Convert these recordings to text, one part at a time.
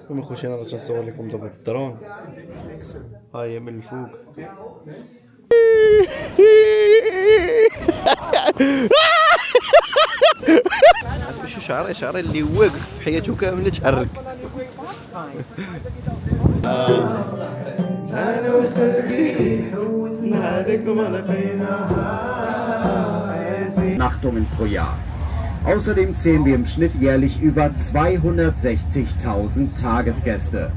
المهم خوتي انا باش نصور لكم دابا الدرون. ها هي من الفوق. شو شعري اللي واقف حياته كامله تحرك. انا وخلقي حوسنا عليك وما لقيناها. Übernachtungen pro Jahr. Außerdem zählen wir im Schnitt jährlich über 260.000 Tagesgäste.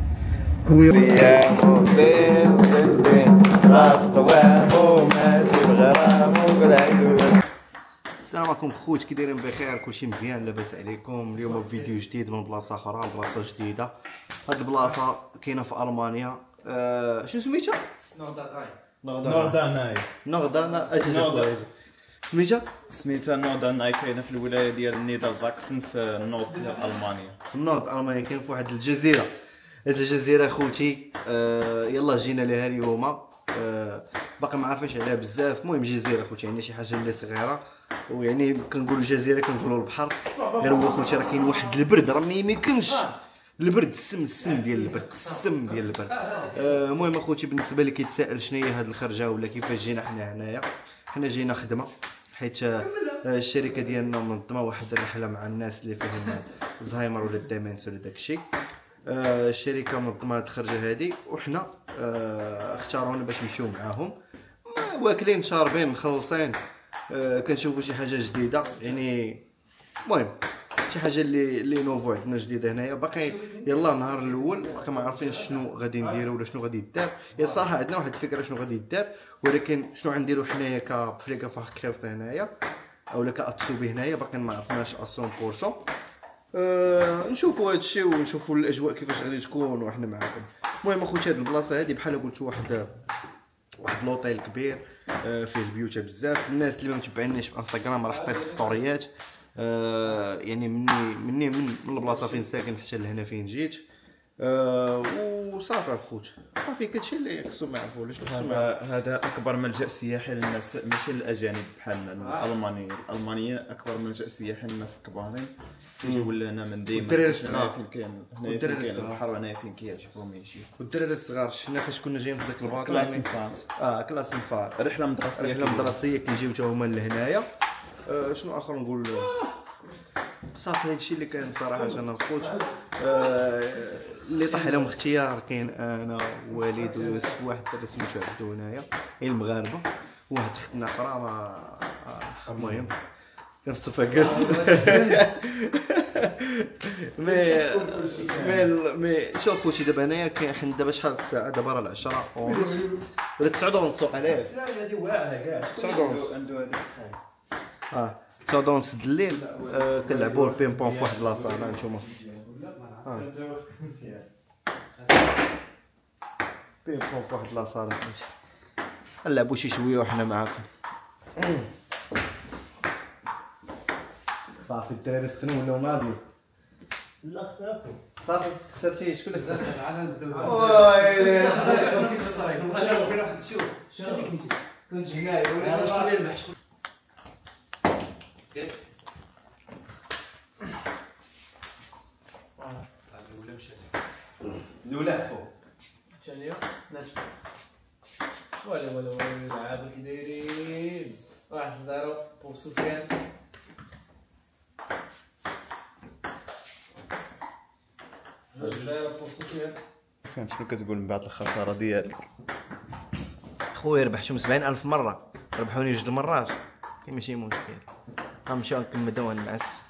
السلام عليكم خوت، كي دايرين بخير؟ كلشي مزيان لاباس عليكم؟ اليوم فيديو جديد من بلاصه اخرى، بلاصه جديده. هاد البلاصه كاينه في المانيا. شو سميتها؟ نوردرناي. سميتها نوردرناي، كاينه في الولايه ديال نيدرزاكسن في النورد ديال المانيا. في النورد المانيا كاين في واحد الجزيره. هاد الجزيره خوتي يلا جينا لها اليوم. باقي ما عارفينش عليها بزاف. المهم جزيره خوتي، يعني شي حاجه اللي صغيره، ويعني كنقولوا جزيره كنقولوا البحر. غير هو خوتي راه كاين واحد البرد راه ما يمكنش البرد، السم ديال البرد، السم ديال البرد. المهم اخوتي بالنسبه لي كيتسائل شنو هي هاد الخرجه ولا كيفاش جينا حنا هنايا. حنا جينا خدمه، حيت الشركه ديالنا منظمه واحد الرحله مع الناس اللي فيهم الزهايمر ولا الديمنس ولا داكشي. الشركه منظمه هاد الخرجه هادي، وحنا اختارونا باش نمشيو معاهم. واكلين شاربين مخلصين، كنشوفوا شي حاجه جديده. يعني المهم شي حاجه اللي نوفو عندنا جديده هنايا. باقي يلا النهار الاول باقي ما عارفين شنو غادي نديرو ولا شنو غادي يدار. هي الصراحه عندنا واحد الفكره شنو غادي يدار، ولكن شنو غنديرو حنايا كفريكا فاخكريفت هنايا اولا كاتسوبي هنايا باقي ما عرفناش 100%. نشوفوا هادشي ونشوفوا الاجواء كيفاش غادي تكون وحنا معاكم. المهم اخوتي هاد البلاصه هادي بحال قلت واحد لوطيل كبير، فيه البيوت بزاف. الناس اللي ما متبعينيش في انستغرام راه حطيت ستوريات، يعني مني من البلاصه فين ساكن حتى لهنا فين جيت. وصافي الخوت، صافي كلشي اللي خصو ما يعرفوش. هذا اكبر ملجأ سياحي للناس ماشي للاجانب بحالنا الالمانيين. اكبر ملجأ سياحي للناس الكبارين يجيو لهنا من ديما. الدراري الصغار فين كاين هنايا، فين كاين البحر، هنايا فين كيعجبهم يمشيو. والدراري الصغار شفنا فاش كنا جايين في ذاك الباطل كلاس نفات. كلاس نفات، رحله مدرسيه كيجيو حتى هما لهنايا. شنو اخر نقول؟ صافي هادشي اللي كاين صراحه. انا الخوت اللي طاح لهم اختيار كاين انا ووالد ويوسف، واحد الدري سميتو عبدو هنايا، هي المغاربه، وواحد اختنا اخرى ما المهم كنصفى قص. مي شوف خوتي دابا هنايا كاين حنا دابا شحال الساعه؟ دابا راه 10:30 ولا 9:30 عليه 9:30. 9:30 د الليل. كنلعبوا البين بون في واحد لاصال. نتوما بين بون في واحد لاصال، نلعبوا شي شويه وحنا معاكم. صافي الدراري سخنوا ولاو ناضيين. لا خفافو صافي. خسرتي شكون اللي خسر؟ تعال نبداو. ويلي شوف كنت هنايا ولا شكون اللي ربح؟ شكون الاولى فوق الثانيه ناشفه. ولا اللعابه كي دايرين 1-0 بور سفيان. فهمت شنو كتقول من بعد الخساره ديالك؟ خويا ربحتهم 70,000 مره، ربحوني 2 مرات، كاين ماشي مشكل. غنمشيو نكملو ونعس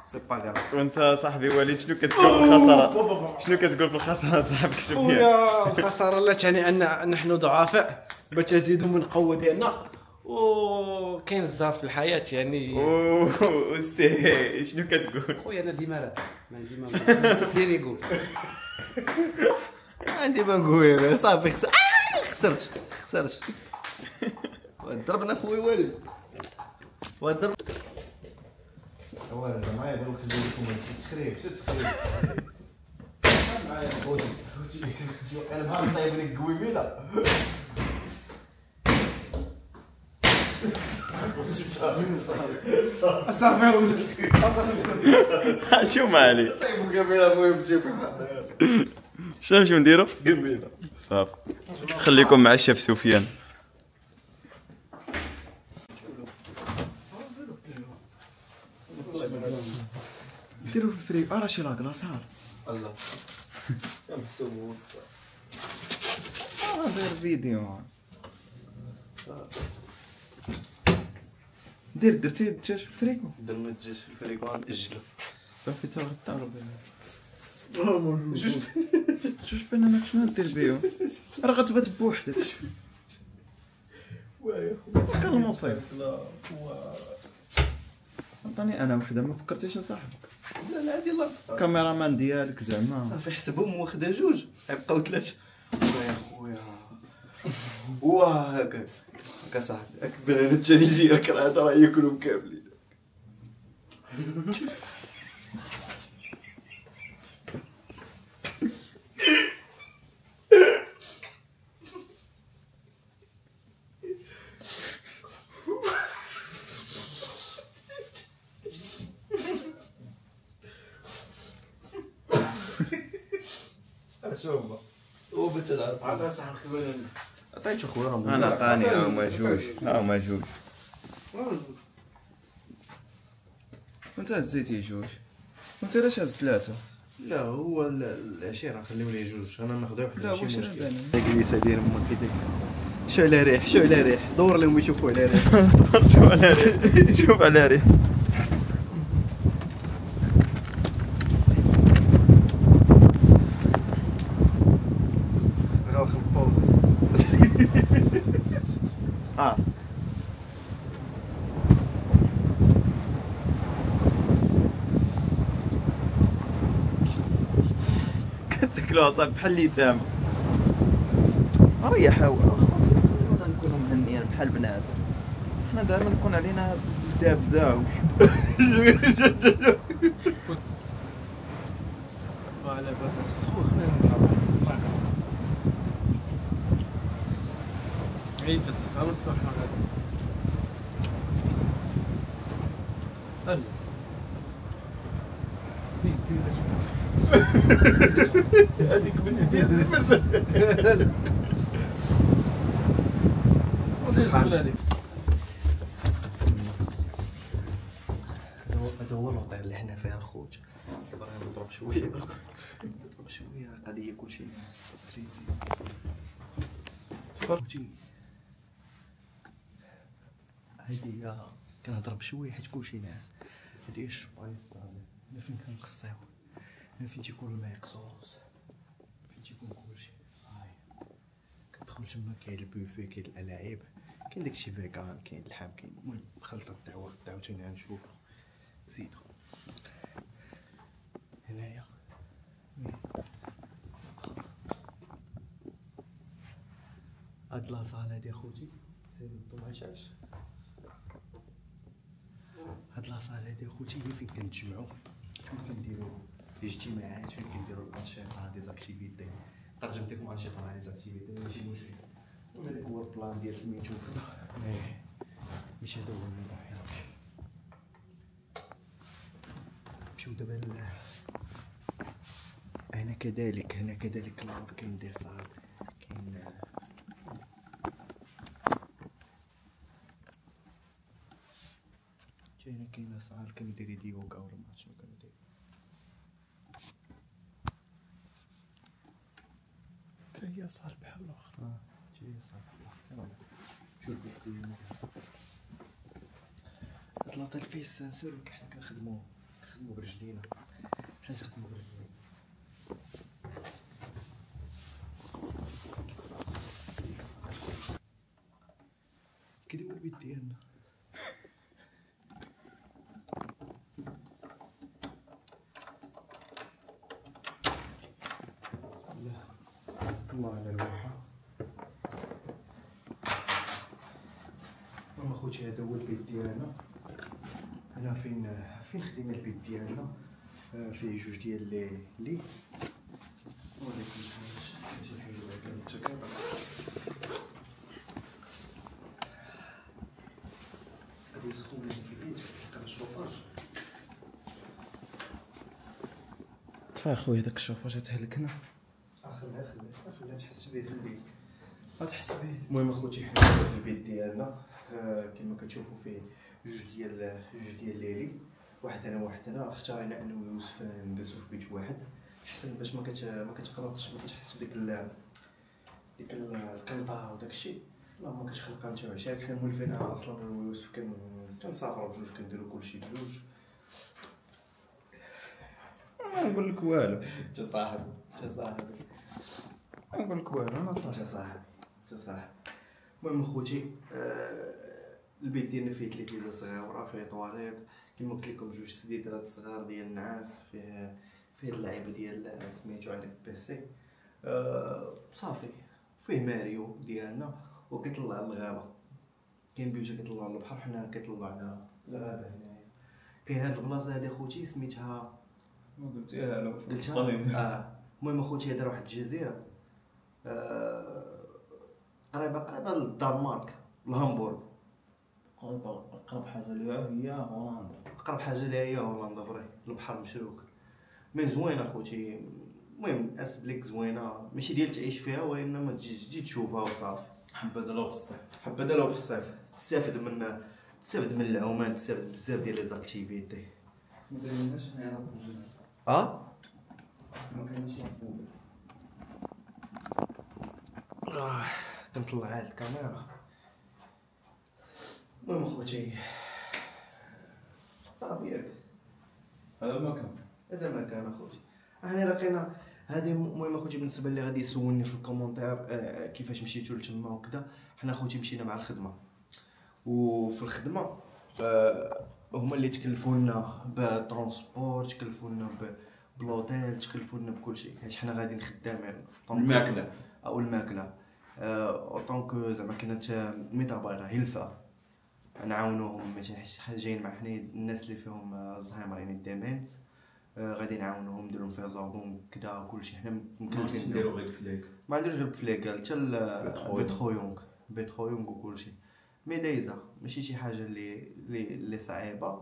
سي با كراف. وانت صاحبي وليد شنو كتقول في الخساره؟ شنو كتقول في الخساره صاحبك؟ خويا الخساره لا تعني ان نحن ضعفاء، بل تزيد من قوه ديالنا، وكاين الزهر في الحياه يعني. سي شنو كتقول؟ خويا انا ديما راه ديما سفيان يقول عندي ما نقول. صافي خسرت. ضربنا خويا والد وضرب. هذا معايا بغيت نخلي لكم هادشي تخريب. معايا خوتي انا بحال طايب لك قويميله. شو مالي طيب كاميرا المهم تجيب شنو نمشيو نديرو؟ كاميرا صافي خليكم مع الشيف سفيان. ديروا في الفريق راشي لا كلاص الله محسوب دير فيديو درتي الدجاج في الفريكو درنا الدجاج في الفريكو غنأجلو صافي تا غدا جوج بنانات شنو دير بيهم راه غتبات بوحدك كان المصيب عطاني انا وحده ما فكرتيش صاحبك لا لا هادي الله الكاميرامان ديالك زعما في حسبهم واخده جوج غيبقاو ثلاثه يا خويا واه هكا صاحبي هاك البنانات الثاني ديالك راه هذا راه ياكلهم كاملين شوف هو بتلعب عطا صاحبك بنان عطيتو خويا انا عطاني هاهما جوج وانت هزيتي جوج وانت علاش هز ثلاثه؟ لا هو العشيره نخليو ليه جوج انا ناخذ واحد لا ماشي واش مشكل بان الجليسه ديال امك كيدير شو على ريح شو على ريح دور لهم يشوفوا على ريح شوف على ريح شوف على ريح غنخل بوزي كتاكلوها صاحبي بحال اليتامى ريح ولا نكونوا مهنيين بحال بنادم حنا دائما نكون علينا دابزه على بالك خويا خلينا نطلع عيد جسد خلاص الصبح غادي هذيك بديتي مثلا هذيك هذا هو الوضع اللي حنا فيه الخوت دابا نضرب شويه نضرب شويه قضيه كلشي زيد صفر هادي هي كنهضر شويه حيت كلشي ناعس هادي هي الشبايص صاحبي هنا فين كنقصيو هنا فين تيكون الميكصوص فين تيكون كلشي هاي كتدخل تما كاين البوفي كاين الالعاب كاين داكشي فيغان كاين اللحم كاين المهم خلطة الدعوة عاوتاني غنشوف زيدو هنايا هاد لاصال هادي اخوتي زيدو نطو عشاش هاد لاصال هادي اخوتي هي فين كنتجمعو فين كنديرو اجتماعات فين كنديرو الانشطة دي زاكتيفيتي ترجمت لكم انشطة مع لي زاكتيفيتي ماشي مشكل وهذاك هو البلان ديال سميتو ماشي هذا هو الموضوع نمشيو دابا هنا كذلك الامر كاين ديسار كاين كاين صغار كندير اليوغا ولا ما شنو كندير هي صار بحال الاخر جاي صافي شوف الدنيا طلعت فيه السنسور حنا كنخدمو برجلينا حنا نخدمو برجلينا كيديروا البيت ديالنا الله على الواحة المهم اخوتي هذا هو البيت ديالنا هنا فين خدينا البيت ديالنا فيه جوج ديال لي ولكن شي حاجه كانت متكرره طفى خويا داك الشوفه جات تهلكنا. خليها تحس بيه في البيت. غتحس به. المهم اخوتي حنا في البيت ديالنا كما كتشوفوا فيه جوج ديال الليلي، واحد انا وواحد انا. اختارينا انا ويوسف نجلسوا في بيت واحد احسن باش ما كتقلقش، ما كتحسش ديك القلطه وداك الشيء. لا ما كتخلقها انت وعشاك. حنا مولفين اصلا انا ويوسف كنسافروا بجوج، كنديروا كلشي بجوج. ما نقول لك والو. انت صاحبي ما نقول لك والو انا صاحبي. انت صاحبي. المهم اخوتي البيت ديالنا فيه تلفزه صغيره، فيه طواليت كما قلت لكم، جوج سديدات صغار ديال النعاس، فيه اللعيبه ديال سميتو عندك بيسي صافي. فيه ماريو ديالنا وكيطلع على الغابه. كاين بيوت كيطلعوا على البحر، حنا كيطلعوا على الغابه هنايا. كاين هاد البلاصه هادي اخوتي سميتها قلتيها قلتها. المهم اخوتي هذا واحد الجزيره قريبه للدنمارك، الهامبورغ. اقرب حاجه ليها هي هولندا. اقرب حاجه ليها هي هولندا فري، البحر مشروك. مي زوين اخوتي. المهم الاس بليك زوينه، ماشي ديال تعيش فيها وانما تجي تشوفها وصافي. حبذا لو في الصيف. حبذا لو في الصيف تستافد من العومان، تستافد بزاف ديال لي زاكتيفيتي. ما دايريناش حنا الجنة. ما كاينش يحبوب. كنطلع هاد الكاميرا. المهم اخوتي صافي ياك، هذا ما كان اخوتي. حنا لقينا هذه. المهم اخوتي بالنسبه اللي غادي يسولني في الكومونتير كيفاش مشيتو لتما وكذا، حنا اخوتي مشينا مع الخدمه، وفي الخدمه هما اللي تكلفونا بالترونسبور، تكلفونا بلوطيل، تكلفونا بكل شيء، حيت حنا غاديين خدامين الماكله او الماكله طونك زعما كانت ميطابيره هلفه نعاونوهم. ماشي حاجه جايين مع حنا الناس اللي فيهم الزهايمر يعني الديمنس، غادي نعاونوهم نديرو فيها زابون كدا وكلشي. حنا مكلفين نديرو غير الفليك، ما عندوش غير بفليك، قال حتى بيتخويونغ وكلشي. مي دايزه ماشي شي حاجه اللي صعيبه،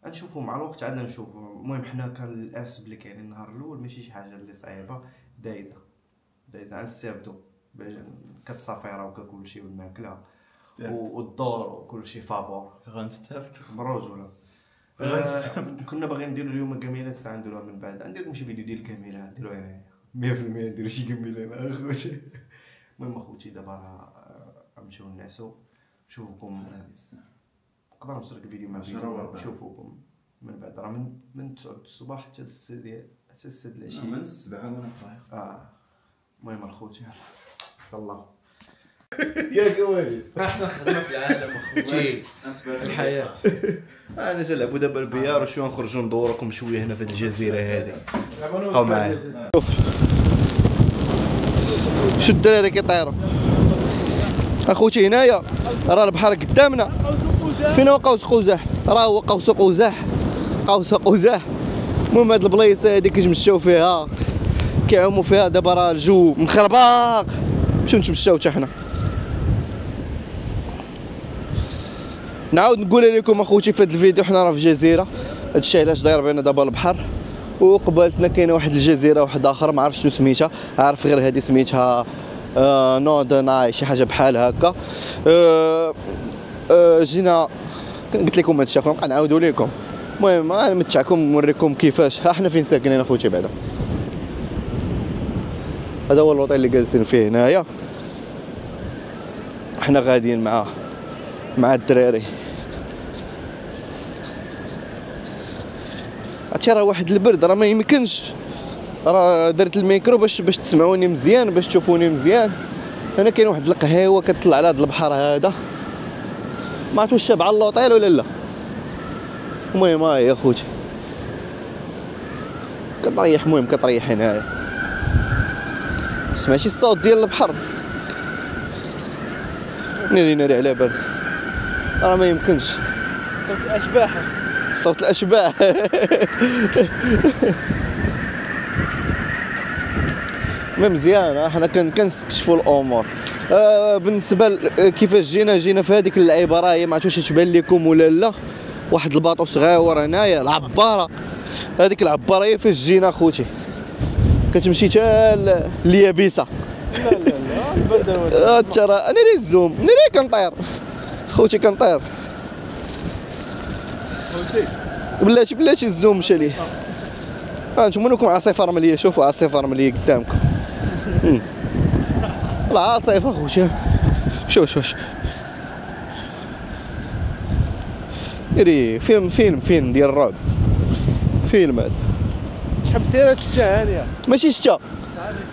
نشوفو مع الوقت عاد نشوفو. المهم حنا كان الاس بلي كاين النهار الاول ماشي شي حاجه اللي صعيبه، دايزه غنستافدو باش كتصافيره وكلشي والماكله والدور وكلشي فابور غنستافدو بالرجوله. كنا باغيين نديرو اليوم كاميلات، ساعه نديروها من بعد. ندير لكم شي فيديو ديال الكاميلات، نديروها هنايا 100%. نديرو شي كاميلات اخوتي. المهم اخوتي دابا راه غنمشيو نعسو. نشوفكم نقدر نشارك الفيديو مع فيديو نشوفوكم من بعد. راه من 9 الصباح حتى 6 العشيه، من السبعة وانا طايح. المهم اخوتي يلا يا قوالي احسن خدمه في العالم اخوتي في الحياه. انا تلعبوا دابا البيار وشويه نخرجوا ندوركم شويه هنا في الجزيره هذه. بقاو معايا. شو الدراري كيطيروا اخوتي هنايا، راه البحر قدامنا. فين هو قوس قزح؟ راه هو قوس قزح. المهم هاد البلايصه هادي كيتمشاو فيها كيعوموا فيها. دابا راه الجو مخرباق، نمشيو نتمشاو حتى حنا. نعاود نقول لكم اخوتي في هذا الفيديو حنا راه في جزيره. هادشي علاش داير بينا دابا البحر، وقبالتنا كاينه واحد الجزيره واحده اخرى ما عرفتش شنو سميتها، عارف غير هذه سميتها نود ناي شي حاجه بحال هكا. جينا قلت لكم هادشي اخويا، نبقى نعاودو لكم. المهم نمتعكم نوريكم كيفاش. ها حنا فين ساكنين اخوتي بعدا. هذا هو اللوطيل اللي جالسين فيه هنايا. حنا غاديين مع الدراري. عرفتي راه واحد البرد راه ما يمكنش. راه درت الميكرو باش تسمعوني مزيان، باش تشوفوني مزيان. هنا كاين واحد القهيوه كتطلع على هذا البحر هذا، ما عرفت واش شابعه اللوطيل ولا لا. المهم ها هي اخوتي كتريح. المهم كتريح هنايا، سمعتي الصوت ديال البحر؟ ناري على برد، راه ما يمكنش. صوت الاشباح. صوت الاشباح. ما مزيان. حنا كنستكشفوا الامور. بالنسبه كيفاش جينا في هذيك اللعيبه، راه هي ما عرفتش واش تبان لكم ولا لا. واحد الباطو صغير هنايا، العباره. هذيك العباره هي فاش جينا اخوتي. كتمشي حتى اليابسه. لا لا لا البرده ترى انا راه الزوم انا راه كنطير خوتي كنطير بلاتي الزوم مشى ليه. انتم منكم عاصفه رمليه شوفوا عاصفه رمليه قدامكم. العاصفه خوتي شوف فيلم ديال الرعب فيلم هذا. شحال سيره الشتا هانيه ماشي شتا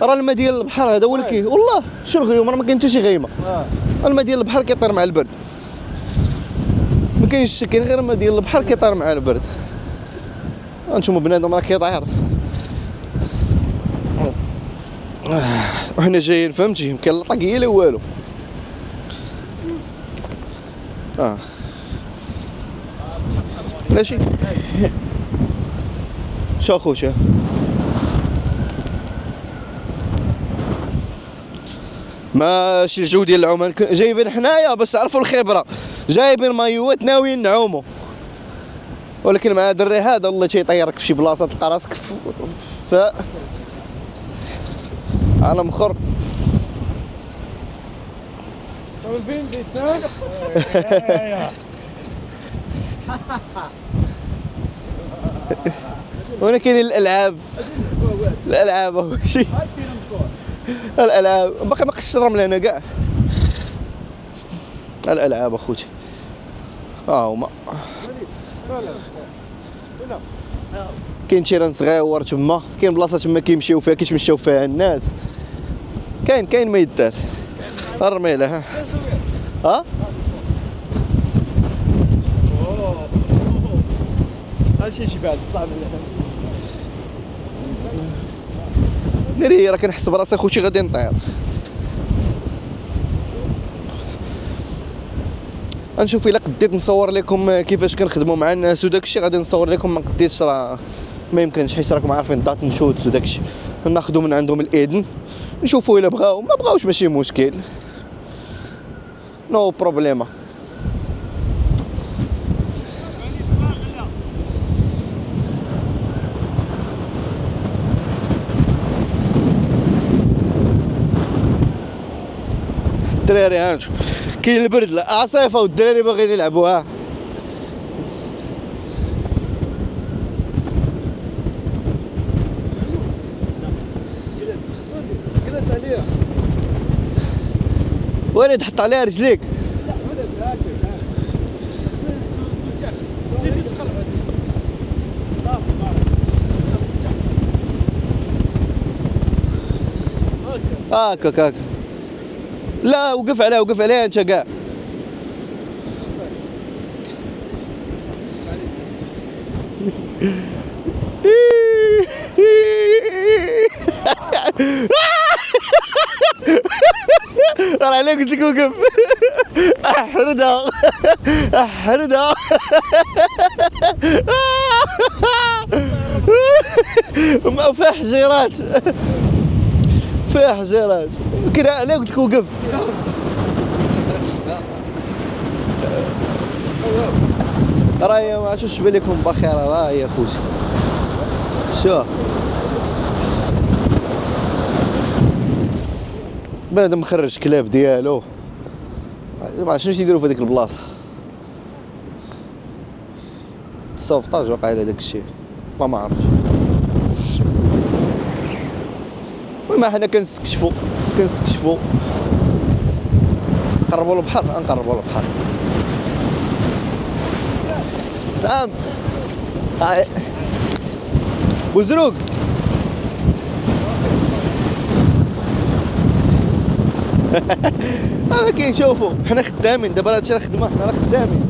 راه الماء ديال البحر هذا هو اللي والله شنو غيوم راه ما كاين حتى شي غيمه. الماء ديال البحر كيطير مع البرد ما كاينش كاين غير الماء ديال البحر كيطير مع البرد. انتم بنادم راه كيطير وحنا جايين فهمتي كاين لا طاقيه لا والو. ماشي شو خوتي ماشي الجو ديال العومان جايبين حنايا باش تعرفوا الخبره جايبين مايوات ناويين نعوموا ولكن مع هذا الري هذا والله تيطيرك في شي بلاصه تلقى راسك في عالم اخر. هنا كاين الالعاب هو شي الالعاب باقي ما قصش الرمل هنا كاع الالعاب اخوتي هما كاين تيران صغيور تما كاين بلاصه تما كيمشيو فيها كيتمشاو فيها الناس كاين ما يدار الرميله ها هادشي شي بعد طلع ناري راه كنحس براسي خوتي غادي نطير. غنشوف الا قديت نصور لكم كيفاش كنخدموا مع الناس وداكشي غادي نصور لكم ما قديتش راه ما يمكنش حيت راكم عارفين دات نشوت وداكشي ناخذوا من عندهم الاذن نشوفوا الا بغاو ما بغاوش ماشي مشكل نو بروبليما. الدراري هانتو كاين البرد عاصفه والدراري باغيين يلعبوها. جلس عليها ولد حط عليها رجليك. هاكا لا وقف عليها انت كاع. راه عليك قلت لك وقف. احردها فيها حجيرات كده عليك قلت لك وقف. راهي ما عرفتش بالكم بخير راهي يا خوتي شوف بنادم مخرج كلاب ديالو ما عرفتش شنو يديروا في هذيك البلاصه السوفطاج واقع على داك الشيء والله ما عرفتش. المهم حنا كنستكشفوا نقربوا للبحر نعم بوزروق ما كاين شوفوا حنا خدامين دابا هادشي راه خدمه حنا راه خدامين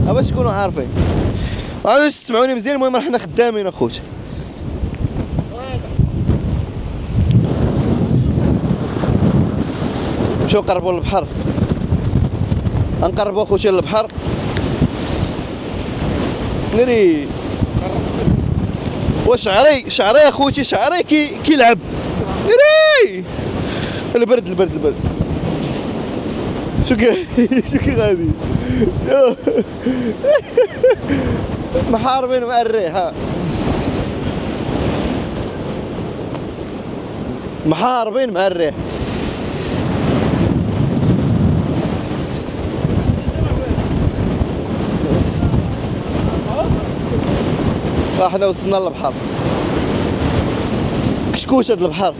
باش تكونوا عارفين باش تسمعوني مزيان. المهم حنا خدامين اخوتي. نمشيو نقربوا للبحر نقربوا اخوتي للبحر نري وشعري اخوتي شعري كيلعب نري البرد شو كي غادي محاربين مع الريح ها محاربين مع الريح. احنا وصلنا للبحر. كشكوش هاد البحر.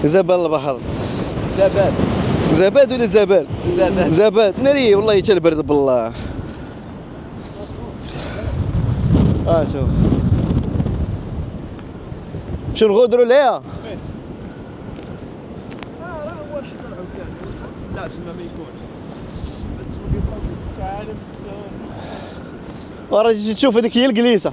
زبال البحر. زبال. زباد ولا زبال؟ زبال. زباد ناري والله حتى البرد بالله. شوف. نمشيو نغودروا ليها. لا تما ما يكونش. ورا تجي تشوف هذيك هي الكليسه.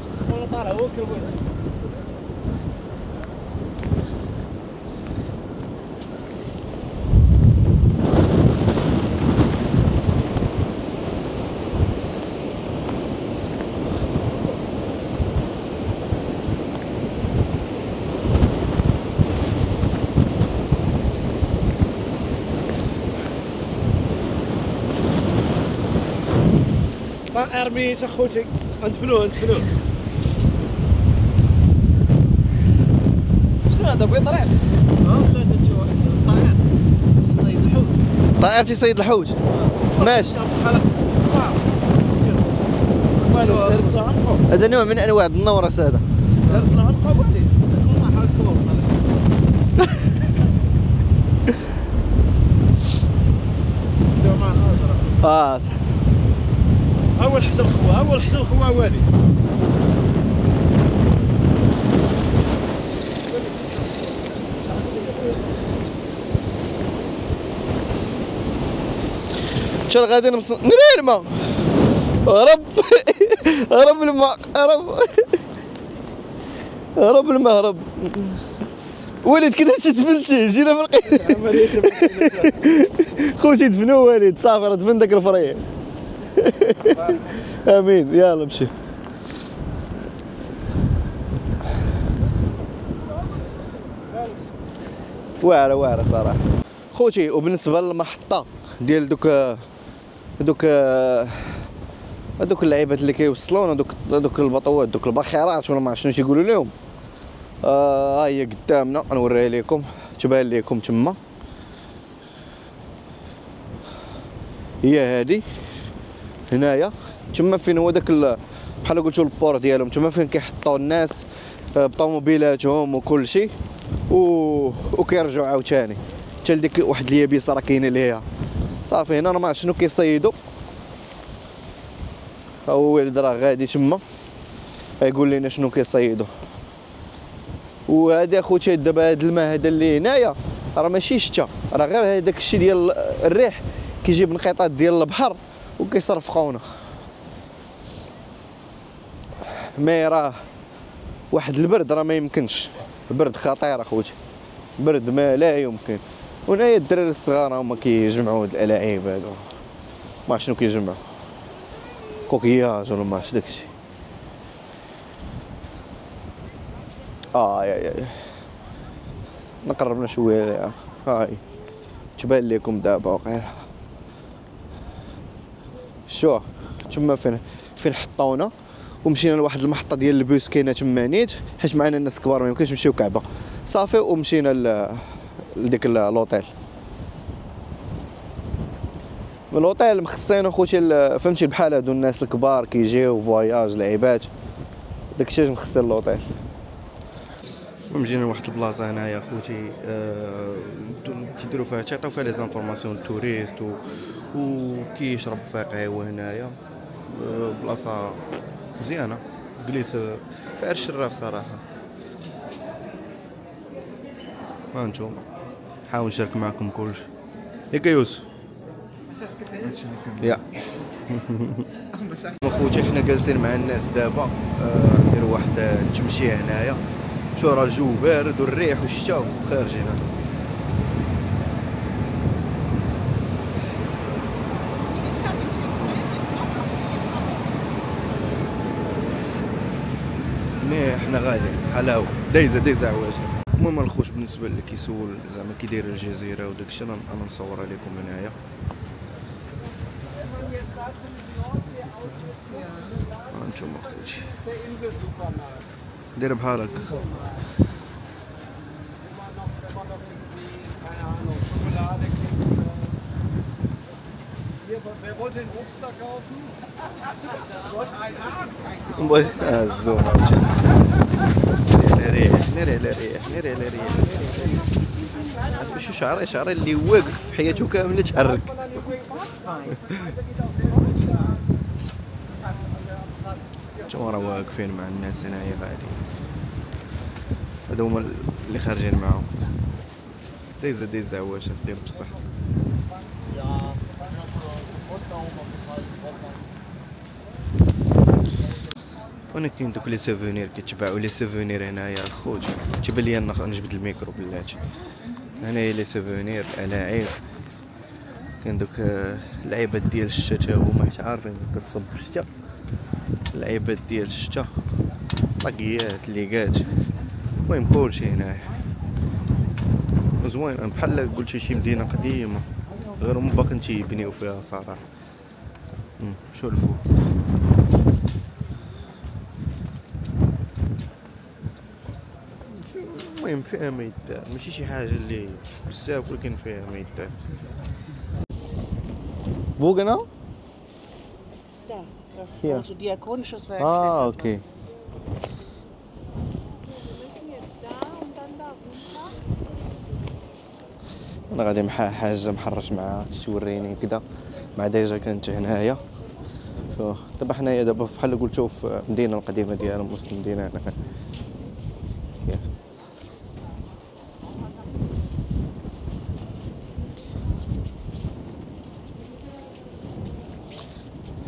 ارميت اخوتي ندفنوه. شنو هذا بغي طريق؟ لا تجي واحد طائر يصيد الحوت. طائر تيصيد الحوت. ماشي. هذا نوع من انواع النورس هذا. درسنا عنقه وليد. والله حركوه. داو معنا صح. اول حجر الخوا والي. شال غادي نري الماء. هرب هرب الماء هرب الماء هرب. وليد كذا تدفنتي جينا في القيل. خوتي دفنوه وليد صافي راه دفن داك الفريق. امين يلا مشي. واعره صراحه خوتي. وبالنسبه للمحطه ديال هذوك اللعيبات اللي كيوصلونا هذوك البطوات دوك الباخرات ولا ما عرفت شنو تيقولوا لهم. ها هي قدامنا نوريها لكم تبان لكم تما. هي هذه هنايا تما فين هو داك بحال قلتو البور ديالهم تما فين كيحطوا الناس بطوموبيلاتهم وكل شيء وكيرجعوا عاوتاني حتى لديك واحد اليابسه راه كاينه ليها صافي. هنا انا ما عرفت شنو كيصيدوا. ها هو ولد راه غادي تما يقول لنا شنو كيصيدوا. وهذا اخوتي دابا هذا الماء هذا اللي هنايا راه ماشي شتا راه غير هذاك الشيء ديال الريح كيجيب انقطاع ديال البحر وكيصرفقونا. مي راه واحد البرد راه ما يمكنش. البرد خطير اخوتي. برد ما لا يمكن. وهنايا الدراري الصغار هما كيجمعوا هاد الالعاب هادو ما شنو كيجمعوا كوكياج ولا ما عرفتش داكشي. يا نقربنا شويه. هاي تبان لكم دابا وقيلا. شو تما فين حطونا ومشينا لواحد المحطه ديال البوس كاينه تما نيت حيت معنا الناس كبار ما يمكنش نمشيو كعبه صافي. ومشينا لديك لوطيل. الوطيل مخصين اخوتي فهمتي بحال هادو الناس الكبار كيجيو فواياج لعيبات داكشي مخصين لوطيل. مجينا لواحد البلاصه هنايا اخوتي كيديروا فيها تيعطيو فيها لي زانفورماسيون للتوريست وكيشرب فيها قهوه هنايا. بلاصه مزيانه جليس فيها الشراف صراحه. ها نتوما نحاول نشارك معكم كلشي. ياك يوسف يا اخوتي حنا جالسين مع الناس دابا نديروا واحد التمشيه هنايا. شو راه الجو بارد والريح والشتا خارجين. مي حنا غاديين بحال هاو دايزه عواجل. المهم الخوت بالنسبه اللي كيسول زعما كي دايره الجزيره وداكشي انا نصورها لكم هنايا. هانتوما اخوتي دايره بحال هكا الزوم ناري على ريح ناري على ريح شو شعري اللي واقف حياته كامله تحرك. شوف راه واقفين مع الناس هنايا غادي، هادو هما اللي خارجين معاهم. ديزا واش دير بصح. وانا كاين دوك لي سوفونير كيتباعوا لي سوفونير هنايا الخوت. تيبان لي نجبد الميكرو بلاتي. هنايا لي سوفونير الاعيب، كاين دوك اللعيبات ديال الشتا تا هما حيت عارفين كتصب الشتا، اللعيبات ديال الشتا، طاقيات ليغات، المهم كلشي هنايا زوين. بحال قلتي شي مدينه قديمه غير هما باقيين تيبنيو فيها صراحه. شو الفوق المهم فيها ما يدار، ماشي شي حاجه اللي بزاف ولكن فيها ما يدار. Wo genau? Da, das Hier. also diakonisches Werk. اه اوكي. انا غادي حاجه محرج معاها توريني كذا مع ديجا كانت هنايا. شوف دابا حنايا دابا بحال قلتو في المدينه القديمه ديالهم وسط المدينه هنا.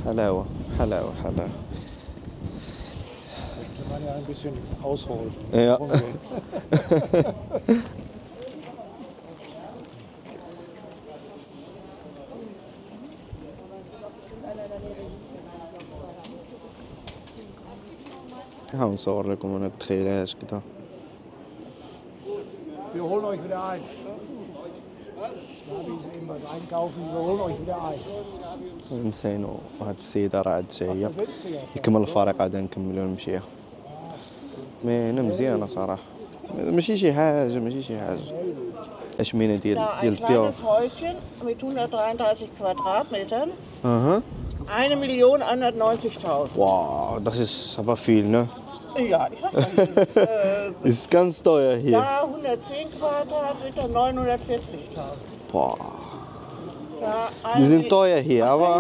حلاوه حلاوه حلاوه. Kann man ja ein bisschen ausholen. Ja. نحاول نصور لكم انا التخيلات كذا. Wir holen euch wieder ein. Navi ist eben was einkaufen, wir holen euch wieder ein. نسينو واحد السيدة راه عاد هي يكمل الفريق عاد نكملو نمشيو. مي انا مزيانة صراحة، ماشي شي حاجة اشمينة ديال Da ein الضيوف. kleines Häuschen mit 133 Quadratmetern. اها 1.190.000. واو das ist aber viel ne? Ja, ich sag mal, das ist, Ist ganz teuer hier. da 110 Quadratmeter 940.000. Boah. Da Die sind teuer hier, aber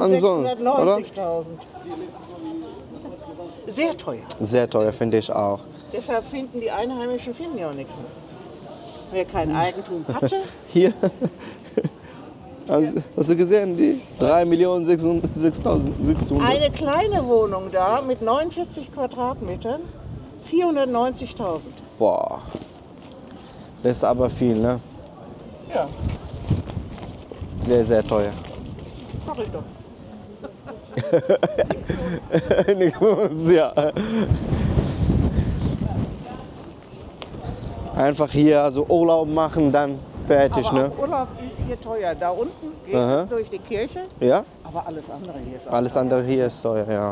ansonsten, oder? 1.690.000. Sehr teuer. Sehr teuer finde ich auch. Deshalb finden die Einheimischen ja auch nichts mehr. Wer kein Eigentum hatte, Hier. Hast du gesehen, die 3.600.000. eine kleine Wohnung da mit 49 Quadratmetern, 490.000. Boah. Das ist aber viel, ne? Ja, Sehr, sehr teuer. sag ich doch. Ja. Einfach hier also Urlaub machen, dann fertig, Aber ne? auch Urlaub ist hier teuer. Da unten geht Aha. es durch die Kirche, Ja? aber alles andere hier ist auch Alles andere hier ist teuer, ja.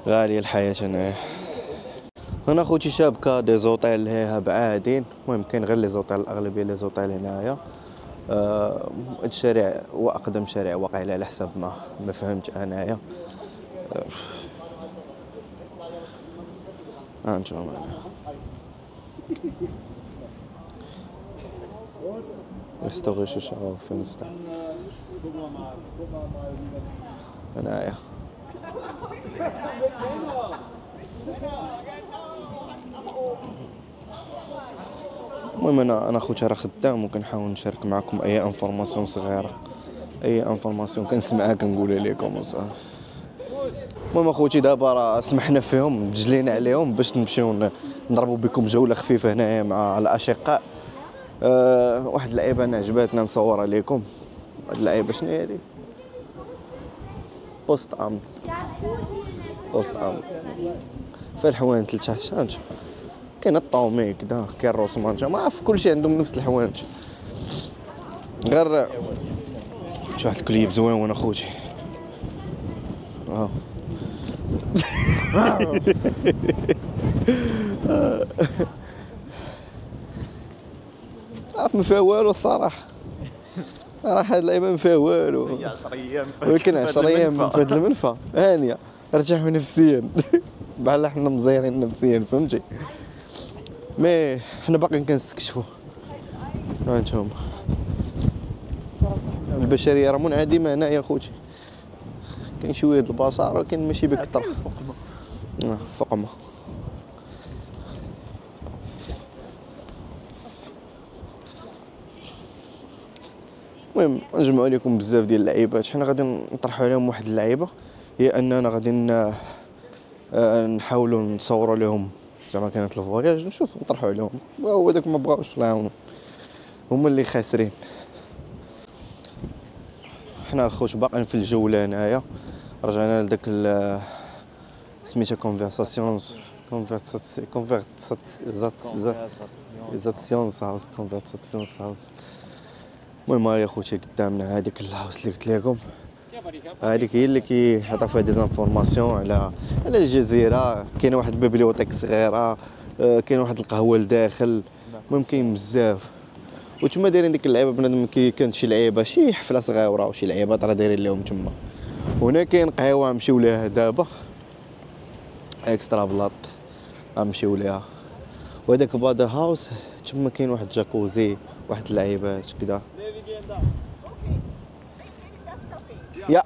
غالية الحياة هنا. هنا خوتي شابكة دي زوطيل هيها بعادين، المهم كاين غير لي زوطيل الأغلبية لي زوطيل هنايا. هاد الشارع هو أقدم شارع واقيلا على حسب ما فهمت أنايا. نشوف historische Schaufenster. هنايا المهم انا خوتي راه خدام وكنحاول نشارك معكم اي انفورماسيون صغيره، اي انفورماسيون كنسمعها كنقولها لكم وصافي. المهم اخوتي دابا راه سمحنا فيهم تجلينا عليهم باش نمشيو نضربوا بكم جوله خفيفه هنايا مع الاشقاء. واحد اللعيبه انا عجباتنا نصورها لكم. هاد اللعيبه شنو هي هادي؟ بوست ام فيها الحوانت لتحت. كاين الطومي كدا، كاين الروسمانجا، ما عرف كلشي عندهم نفس الحوانت. غير شي واحد الكليب زوين اخوتي. عارف ما فيها والو الصراحه، راه هاد اللعيبه ما فيها والو، ولكن 10 ايام من فهاد المنفى هانيه ارتاحوا نفسيا بحال حنا مزيرين نفسيا فهمتي. مي حنا باقيين كنستكشفوا. ها انتم البشريه راه منعدمه هنايا خوتي، كاين شويه د البصر ولكن ماشي بكثر. فقمه المهم نجمعوا عليكم بزاف ديال اللعيبات. حنا غادي نطرحوا عليهم واحد اللعيبه، هي اننا غادي نحاولوا نصوروا لهم زعما كانت الفواياج، نشوف نطرحوا عليهم، وهو داك ما بغاوش الله يعاونهم هما اللي خاسرين. حنا الخوت باقيين في الجوله هنايا، رجعنا لداك سميتها كونفرساسيونز هاوس. المهم ها يا خوتي قدامنا هذيك الهاوس اللي قلت لكم، هذيك هي اللي كيعطيو فيها دي زانفورماسيون على الجزيره. كاينه واحد البيبليوتيك صغيره، كاين واحد القهوه لداخل، المهم كاين بزاف. وتما دايرين ديك اللعيبه بنادم كي كانت شي لعيبه شي حفله صغيره وشي لعيبات راه دايرين لهم تما. هنا كاين قهوه نمشيو ليها دابا اكسترا بلاط غنمشيو ليها، وهذاك بادا هاوس تما كاين واحد جاكوزي واحد اللعيبات كذا. يا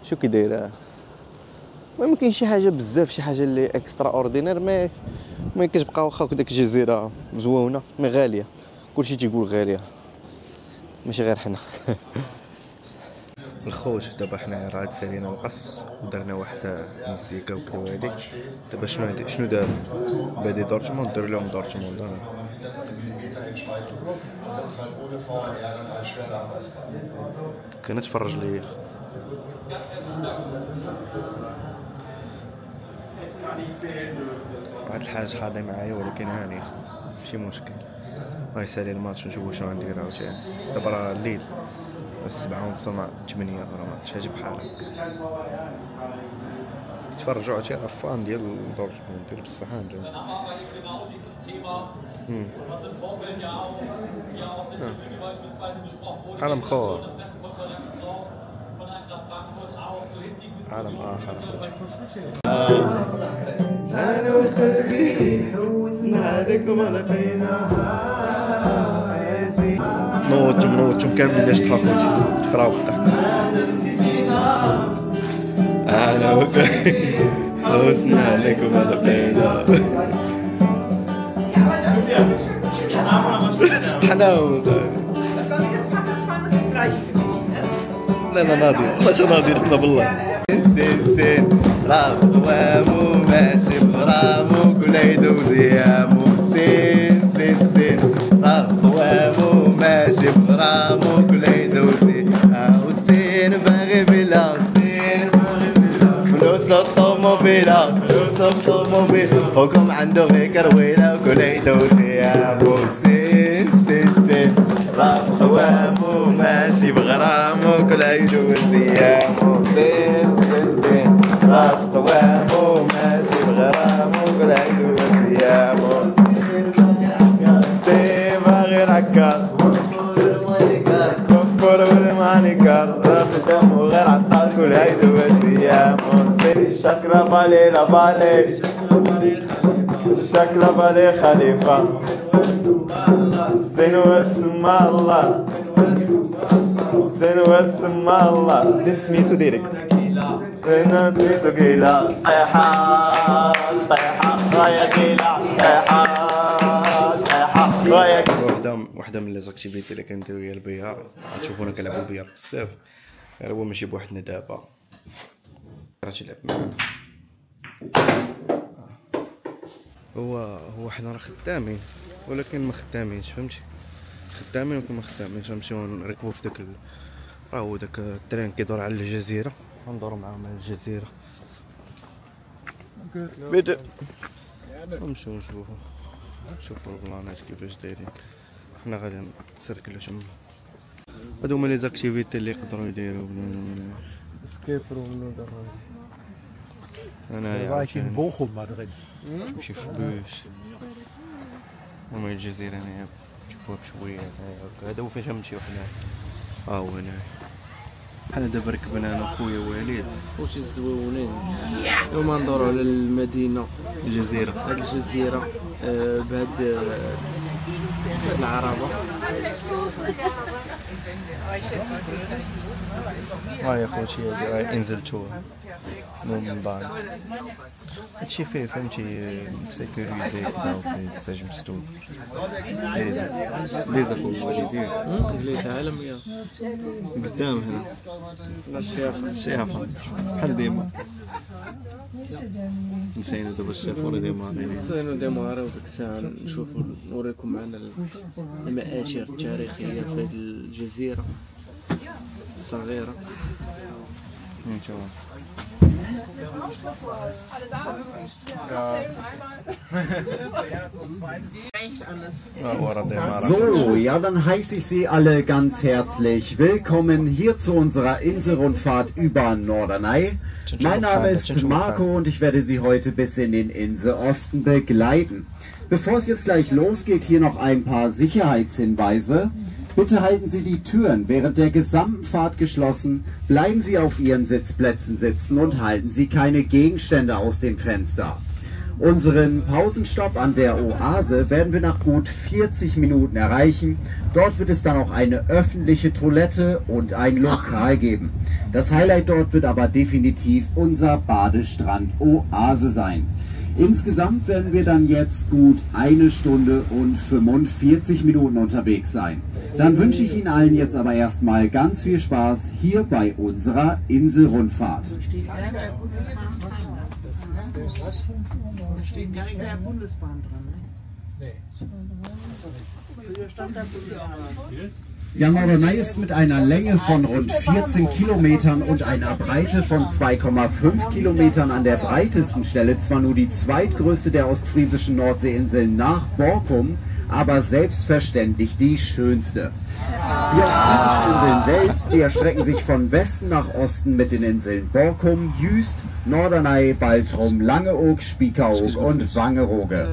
شو كي دايره. المهم كاين شي حاجه بزاف، شي حاجه اللي اكسترا اوردينير، ما كتبقى واخا ديك الجزيره زوينه مي غاليه، كلشي تيقول غاليه ماشي غير حنا. الخوت دابا حنا راه سالينا القص ودرنا واحد مزيكا وكذا هادي. دابا شنو دار بادي دورتموند داروا لهم دورتموند. كان تفرج ليا واحد الحاجه حاضي معايا ولكن هاني ماشي مشكل. غيسالي الماتش نشوفو شنو غندير عاوتاني. دابا راه الليل 7:30 مع 8 راه ما حاجه بحال هكا. تفرجوا عرفتي راه فان ديال دورتموند ديال بصح هانجو. عالم خور، عالم اخر انا وقلبي حوسنا لك وما لقيناها. نوضتم كاملين لاش تخافوا تفراو بالضحك. انا وقلبي حوسنا لك وما لقيناها. شطحناهم لا انا ناضي والله شو ناضي نحنا بالله. سين رامو ماشي برامو كل يدوز يامو. سين رامو ماشي برامو كل يدوز يامو. سين باغي بلا سين فلوس الطوموبيلة خوكم عنده غير كرويلة وكل يدوز يامو. سين رامو ماشي بغرامو كل يدوز يامو. سين رامو ماشي بغرامو كل يدوز يامو. سين باغي العكار كفر والمانيكار رافد دمو غير عطار كل يدوز يامو. سين شكرا بالي لا بالي شكرا بالي خليفة. زين واسم الله زين واسم الله. زين سميتو ديريكت زين سميتو كيلا. طيحة رايا كيلا طيحة رايا. وحده من لي زاكتيفيتي اللي كنديرو هي البيار. غتشوفونا كنلعبو البيار بزاف، غير هو ماشي بوحدنا دابا راه تيلعب معانا. هو حنا راه خدامين ولكن ما خدامينش فهمتي، خدامين ولكن ما خدامينش. غنمشيو نركبو في داك راه هو داك الترين كيدور على الجزيره، غندورو معاهم على الجزيره بدا نمشيو نشوفو البلانات كيفاش دايرين. حنا غادي نسركلو تما. هادو هما لي زاكتيفيتي اللي يقدروا يديروا سكيبر ومنو انا Da war ich in Bochum mal drin. نمشي في بوس. هما الجزيرة هنا نشوفوها بشوية. هذا هو فاش نمشيو حنا. هو هنا. حنا دابا ركبنا انا وخويا وليد. واش الزويونين اليوم ندورو على المدينة الجزيرة. هاد الجزيرة بهاد العربة. يا خوتي هادي انزلتوها من بعد. هادشي فيه فهمتي سيكوريزي كدا وفيه السجن مسدود. ليزا خويا وليدين. جليس عالمية قدام هنا. الشيافة بحال ديما. نسينا دابا الشيف ولا ديما نسينا ديماري وديك الساعة نشوفو نوريكم معنا المآثر التاريخية في هاد الجزيرة الصغيرة. نشوف. So, ja, dann heiße ich Sie alle ganz herzlich willkommen hier zu unserer Inselrundfahrt über Norderney. Mein Name ist Marco und ich werde Sie heute bis in den Inselosten begleiten. Bevor es jetzt gleich losgeht, hier noch ein paar Sicherheitshinweise. Bitte halten Sie die Türen während der gesamten Fahrt geschlossen, bleiben Sie auf Ihren Sitzplätzen sitzen und halten Sie keine Gegenstände aus dem Fenster. Unseren Pausenstopp an der Oase werden wir nach gut 40 Minuten erreichen. Dort wird es dann auch eine öffentliche Toilette und ein Lokal geben. Das Highlight dort wird aber definitiv unser Badestrand Oase sein. Insgesamt werden wir dann jetzt gut 1 Stunde und 45 Minuten unterwegs sein. Dann wünsche ich Ihnen allen jetzt aber erstmal ganz viel Spaß hier bei unserer Inselrundfahrt. Da steht gar nicht mehr Bundesbahn dran, ne? Früher stand da Bundesbahn. Ja, Norderney ist mit einer Länge von rund 14 Kilometern und einer Breite von 2,5 Kilometern an der breitesten Stelle zwar nur die zweitgrößte der ostfriesischen Nordseeinseln nach Borkum, aber selbstverständlich die schönste. Die ostfriesischen Inseln selbst, die erstrecken sich von Westen nach Osten mit den Inseln Borkum, Jüst, Norderney, Baltrum, Langeoog, Spiekeroog und Wangerooge.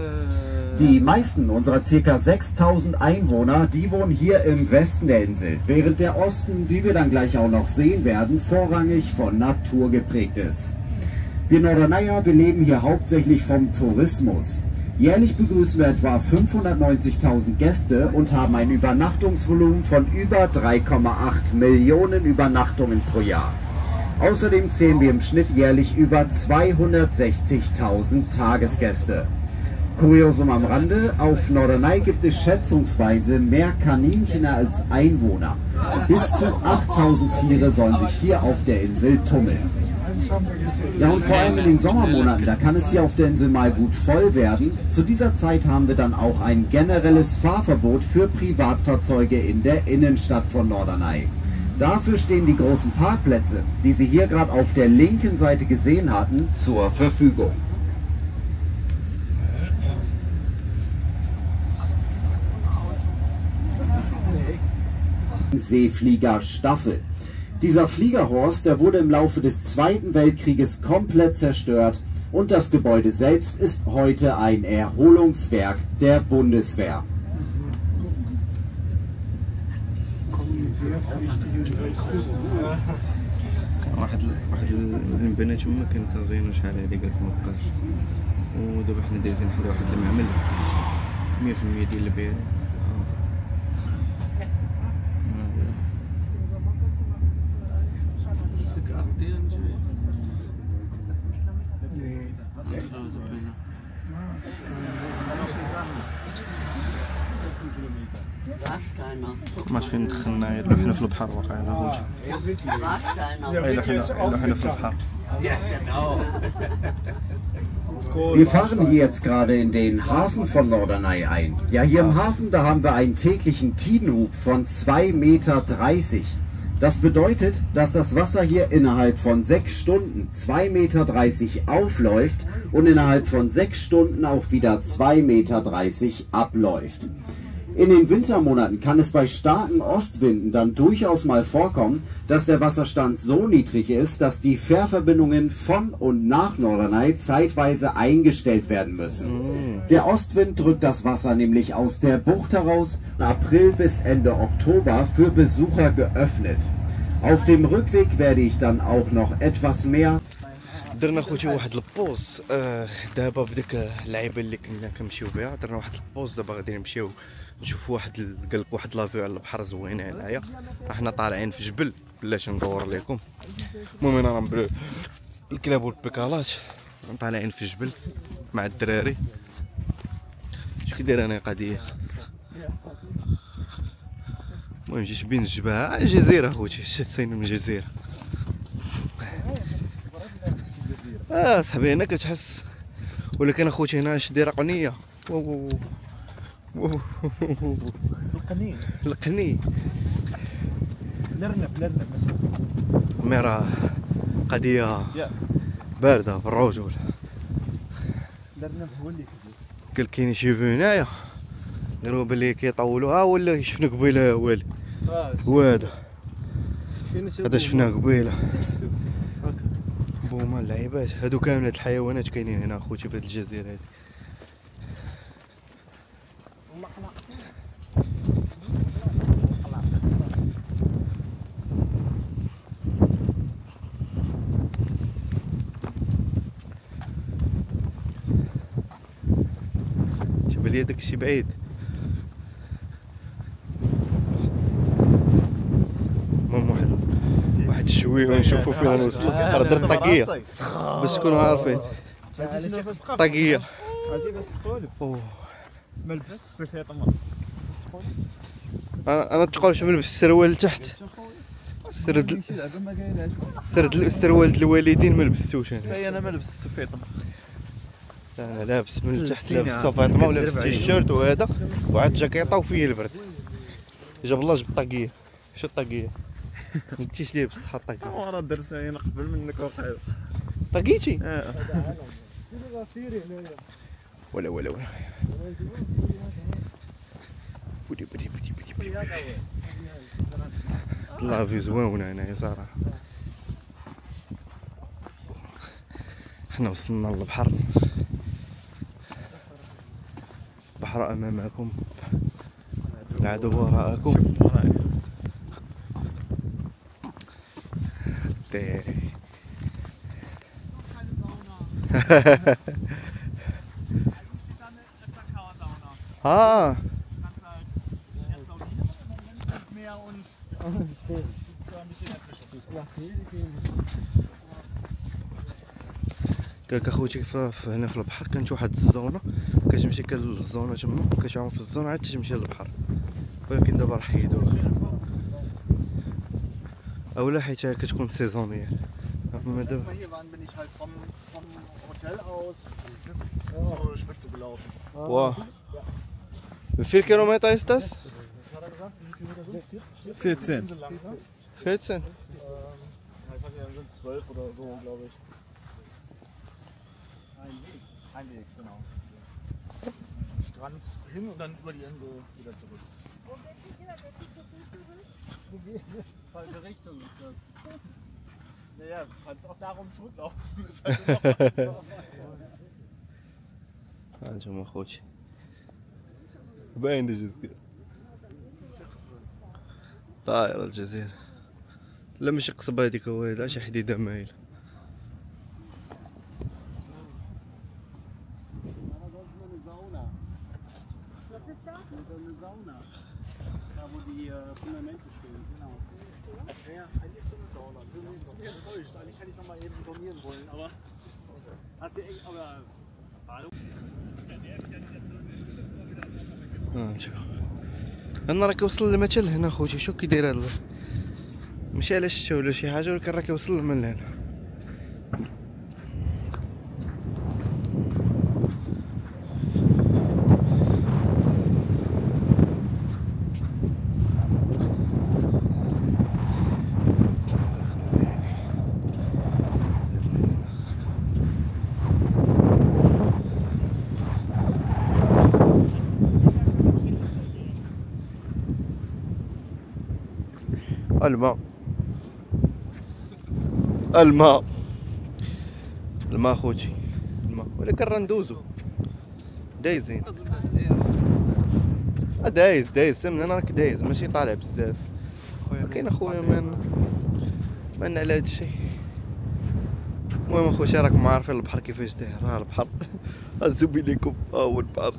Die meisten unserer ca. 6000 Einwohner, die wohnen hier im Westen der Insel, während der Osten, wie wir dann gleich auch noch sehen werden, vorrangig von Natur geprägt ist. Wir Norderneyer, wir leben hier hauptsächlich vom Tourismus. Jährlich begrüßen wir etwa 590.000 Gäste und haben ein Übernachtungsvolumen von über 3,8 Millionen Übernachtungen pro Jahr. Außerdem zählen wir im Schnitt jährlich über 260.000 Tagesgäste. Kuriosum am Rande, auf Norderney gibt es schätzungsweise mehr Kaninchen als Einwohner. Bis zu 8000 Tiere sollen sich hier auf der Insel tummeln. Ja, und vor allem in den Sommermonaten, da kann es hier auf der Insel mal gut voll werden. Zu dieser Zeit haben wir dann auch ein generelles Fahrverbot für Privatfahrzeuge in der Innenstadt von Norderney. Dafür stehen die großen Parkplätze, die Sie hier gerade auf der linken Seite gesehen hatten, zur Verfügung. Seefliegerstaffel. Dieser Fliegerhorst, der wurde im Laufe des Zweiten Weltkrieges komplett zerstört und das Gebäude selbst ist heute ein Erholungswerk der Bundeswehr. واحد البنات تما كان كازينو شحال هادي قالت مابقاش ودابا حنا دايزين حدا واحد المعمل 100% ديال البيع. ما فين دخلنا الا حنا في البحر واقعنا هوجه الا حنا في البحر. Wir fahren hier jetzt gerade in den Hafen von Norderney ein. Ja, hier im Hafen, da haben wir einen täglichen Tidenhub von 2,30 Meter. Das bedeutet, dass das Wasser hier innerhalb von 6 Stunden 2,30 Meter aufläuft und innerhalb von 6 Stunden auch wieder 2,30 Meter abläuft. In den Wintermonaten kann es bei starken Ostwinden dann durchaus mal vorkommen, dass der Wasserstand so niedrig ist, dass die Fährverbindungen von und nach Norderney zeitweise eingestellt werden müssen. Der Ostwind drückt das Wasser nämlich aus der Bucht heraus, April bis Ende Oktober für Besucher geöffnet. Auf dem Rückweg werde ich dann auch noch etwas mehr. درنا خوتي واحد البوز دابا بديك اللعيبه اللي كنا كنمشيو بها، درنا واحد البوز دابا غادي نمشيو نشوفوا قالك واحد لافيو على البحر زوينه هنايا. حنا طالعين في جبل بلاتي ندور لكم. المهم انا راه الكلاب والبيكالات طالعين في جبل مع الدراري. اش كيدير انا قضيه. المهم جيت بين الجبال جزيره خوتي، ساينين من الجزيره. صاحبي هنا كتحس، ولكن اخوتي هنا اش دايره قنيه. القنين القني الارنب مي راه قضيه بارده بالرجل. الارنب هو اللي قال كاين شي فيو هنايا غير هو باللي كيطولوها ولا شفنا قبيله والي هو هذا شفناه قبيله. بوما اللعيبات هادو كامل هاد الحيوانات كاينين هنا اخوتي في هاد الجزيره هادي. تبان لي داكشي بعيد. المهم واحد الشويه ونشوفوا فين نوصلوا. راه درت طاقيه باش تكونوا عارفين. طاقيه عرفتي باش تقول ما لبست السفيطه. انا تقولش نلبس السروال لتحت. سرد السروال الوالدين ما لبستوش انا. حتى انا ما لبست السفيطه. انا لابس من التحت، لابس الصفاطمه ولابس التيشيرت وهذا وعاد جاكيطه وفيه البرد. جاب الله جاب طاقيه. شو الطاقيه؟ ما قلتيش لي بصح الطاقيه. وانا درت انا قبل منك وقع طاقيتي ولا ودي طلع في زواونه هنايا صراحه. حنا وصلنا للبحر، البحر امامكم العدو وراءكم. Ah. قالك اخوتي هنا في البحر كانت واحد الزونه كتمشي للزونه تما كتعوم في الزونه عاد تمشي للبحر، ولكن دابا راه حيدوها اولا حيت كتكون سيزونيه. اما دابا Wow. Wie viel Kilometer ist das? 14. 14? Ich weiß nicht, dann sind es 12 oder so, glaube ich. Ein Weg, genau. Strand hin und dann über die Insel wieder zurück. Falsche Richtung ist das. Naja, kannst auch darum zurücklaufen. Ist halt immer هانتوما خوتي باين الجزيرة، طايرة الجزيرة. لا ماشي قصبة هاديك وهيدا، شي حديدة مايلة. enttäuscht. Eigentlich hätte ich noch mal eben informieren wollen, aber hast du echt, aber نشوف انا راكي وصل المثل هنا خوتي. شو كي داير هذا؟ ماشي على الشتا ولا شي حاجه، ولكن راكي وصل من هنا. الماء الماء الماء خوتي الماء، ولكن راه ندوزو دايزين. دايز سمن انا راك دايز ماشي طالع بزاف. كاين اخويا من على هاد الشيء. المهم اخوتي راكم عارفين البحر كيفاش داير. ها البحر غنزوم لكم، ها هو البحر.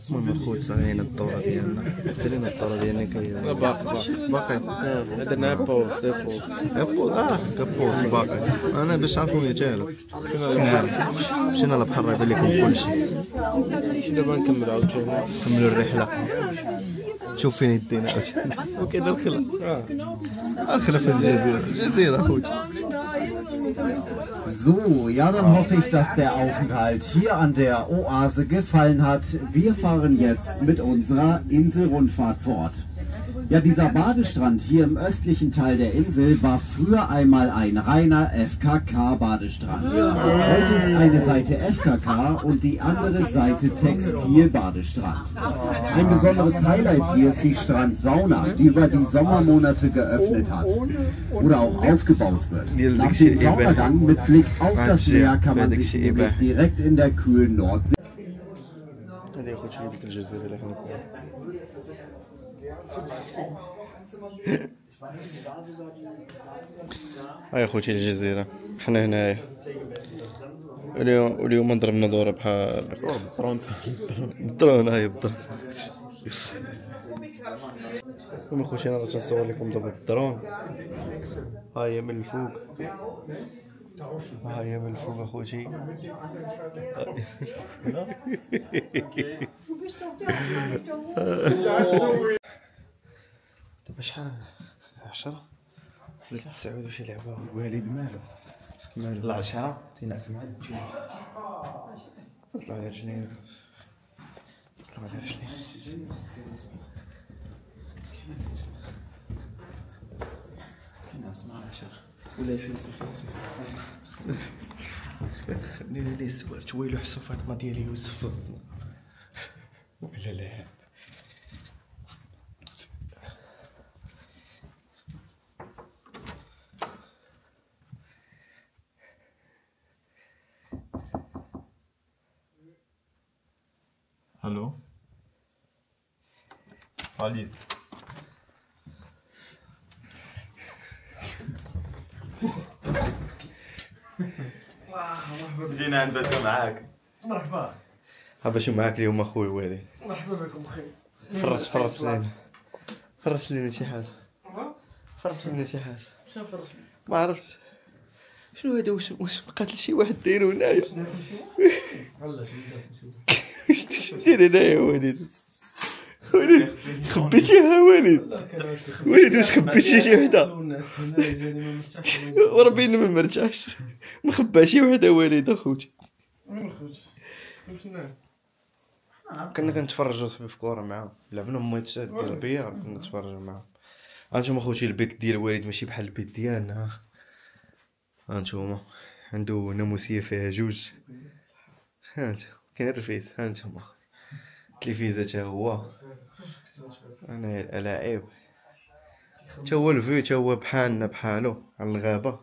المهم اخوتي سالينا الدورة ديالنا، باقي درنا بوز كبوز باقي. انا باش تعرفوني جاهلو مشينا للبحر يبان لكم كلشي. دابا نكملو عاوتاني نكملو الرحلة. شوف فين يدينا عاوتاني. وكاين الخلا، الخلا في الجزيرة خوتي. So, ja, dann hoffe ich, dass der Aufenthalt hier an der Oase gefallen hat. Wir fahren jetzt mit unserer Inselrundfahrt fort. Ja, dieser Badestrand hier im östlichen Teil der Insel war früher einmal ein reiner FKK-Badestrand. Heute ist eine Seite FKK und die andere Seite Textil-Badestrand. Ein besonderes Highlight hier ist die Strandsauna, die über die Sommermonate geöffnet hat oder auch aufgebaut wird. Nach dem Saunagang mit Blick auf das Meer kann man sich nämlich direkt in der kühlen Nordsee. هاي خوتي الجزيرة، حنا هنايا. اليوم ضربنا دورة بحال بالدرون. هاي بالدرون. المهم خوتي انا باش نصور لكم دابا بالدرون. هاهي من الفوق، هاهي من الفوق اخوتي. دابا شحال 10 ولا 9 وشي لعبة. الوالد مالو لا 10 تينعس مع الجن. طلع على رجلين، طلع على رجلين. تينعس مع 10 ولا يحل صفاتي. خليني لي السؤال تويلو حسو فاطمة ديالي يوسف ولا لا. الو خالد، جينا نباتو معاك. مرحبا. ها شو معاك اليوم اخوي الوالد؟ مرحبا بكم بخير. فرش لينا شي حاجة. فرش لينا شي حاجة. شنو فرش لي؟ ما عرفتش شنو هذا. واش قاتل شي واحد دايرو هنايا؟ هلا واش دير هنايا وليد؟ خبيتيها وليد؟ وليد واش خبيتي شي وحده؟ وربي ما مرتاحش، ما خباش شي وحده وليد اخوتي. كنا كنتفرجوا في كورة معاهم، لعبنا ماتش ديال البيار كنا نتفرجوا معاهم. هانتوما خوتي البيت ديال الوالد ماشي بحال البيت ديالنا. هانتوما عنده ناموسية فيها جوج. هانتوما كاين الرفيس، هانتوما التلفزة تا هو، انا الألاعيب تا هو الفيو، تا هو بحالنا بحالو على الغابة.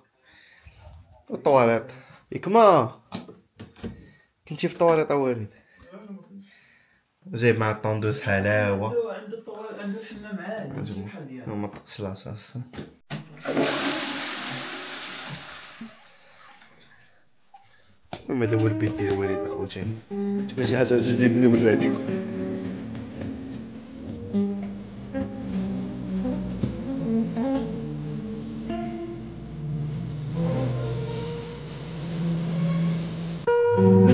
والطواليط يكما كنتي في الطواليط والد جايب مع الطوندوس حلاوة. عند الطوال عند الحمام عادي بحال ديالنا. ما طقش لاصاص. المهم هذا هو البيت ديال الوالد اخوتي. تبان شي حاجة جديدة نوريها لكم.